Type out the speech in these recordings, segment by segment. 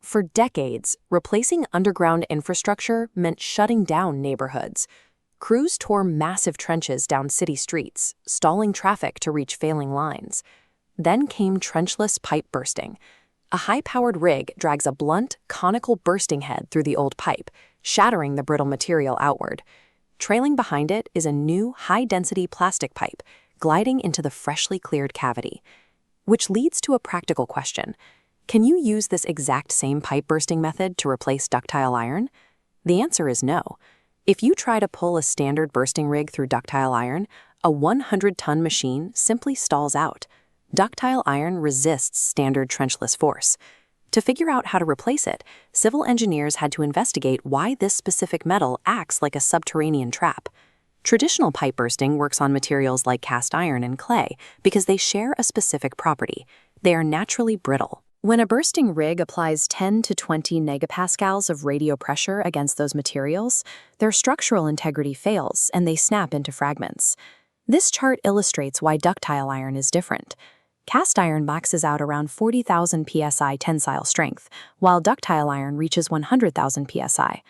For decades, replacing underground infrastructure meant shutting down neighborhoods. Crews tore massive trenches down city streets, stalling traffic to reach failing lines. Then came trenchless pipe bursting. A high-powered rig drags a blunt, conical bursting head through the old pipe, shattering the brittle material outward. Trailing behind it is a new, high-density plastic pipe, gliding into the freshly cleared cavity. Which leads to a practical question. Can you use this exact same pipe bursting method to replace ductile iron? The answer is no. If you try to pull a standard bursting rig through ductile iron, a 100-ton machine simply stalls out. Ductile iron resists standard trenchless force. To figure out how to replace it, civil engineers had to investigate why this specific metal acts like a subterranean trap. Traditional pipe bursting works on materials like cast iron and clay because they share a specific property. They are naturally brittle. When a bursting rig applies 10 to 20 megapascals of radio pressure against those materials, their structural integrity fails and they snap into fragments. This chart illustrates why ductile iron is different. Cast iron maxes out around 40,000 psi tensile strength, while ductile iron reaches 100,000 psi.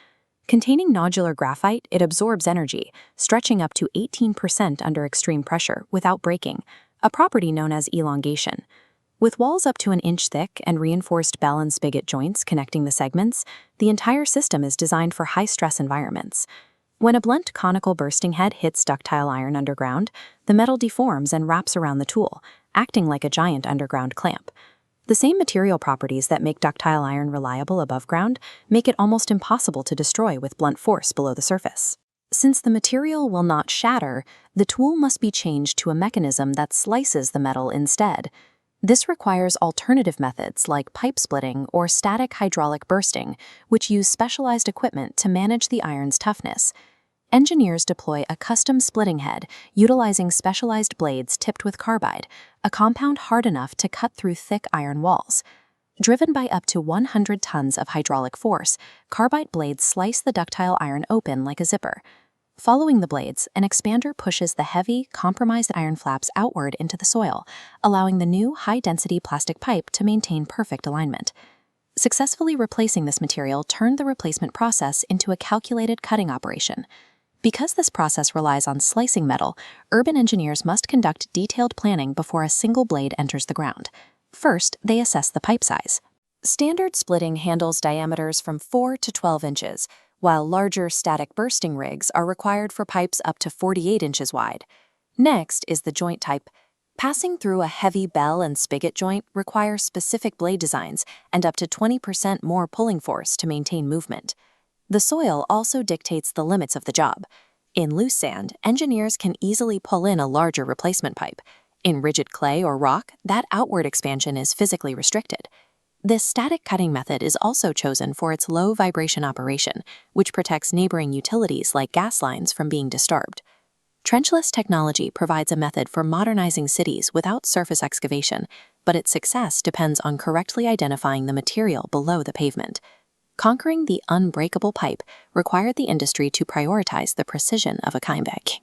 Containing nodular graphite, it absorbs energy, stretching up to 18% under extreme pressure without breaking, a property known as elongation. With walls up to an inch thick and reinforced bell and spigot joints connecting the segments, the entire system is designed for high-stress environments. When a blunt conical bursting head hits ductile iron underground, the metal deforms and wraps around the tool, acting like a giant underground clamp. The same material properties that make ductile iron reliable above ground make it almost impossible to destroy with blunt force below the surface. Since the material will not shatter, the tool must be changed to a mechanism that slices the metal instead. This requires alternative methods like pipe splitting or static hydraulic bursting, which use specialized equipment to manage the iron's toughness. Engineers deploy a custom splitting head utilizing specialized blades tipped with carbide, a compound hard enough to cut through thick iron walls. Driven by up to 100 tons of hydraulic force, carbide blades slice the ductile iron open like a zipper. Following the blades, an expander pushes the heavy, compromised iron flaps outward into the soil, allowing the new, high-density plastic pipe to maintain perfect alignment. Successfully replacing this material turned the replacement process into a calculated cutting operation. Because this process relies on slicing metal, urban engineers must conduct detailed planning before a single blade enters the ground. First, they assess the pipe size. Standard splitting handles diameters from 4 to 12 inches, while larger static bursting rigs are required for pipes up to 48 inches wide. Next is the joint type. Passing through a heavy bell and spigot joint requires specific blade designs and up to 20% more pulling force to maintain movement. The soil also dictates the limits of the job. In loose sand, engineers can easily pull in a larger replacement pipe. In rigid clay or rock, that outward expansion is physically restricted. This static cutting method is also chosen for its low vibration operation, which protects neighboring utilities like gas lines from being disturbed. Trenchless technology provides a method for modernizing cities without surface excavation, but its success depends on correctly identifying the material below the pavement. Conquering the unbreakable pipe required the industry to prioritize the precision of a Kinebeck.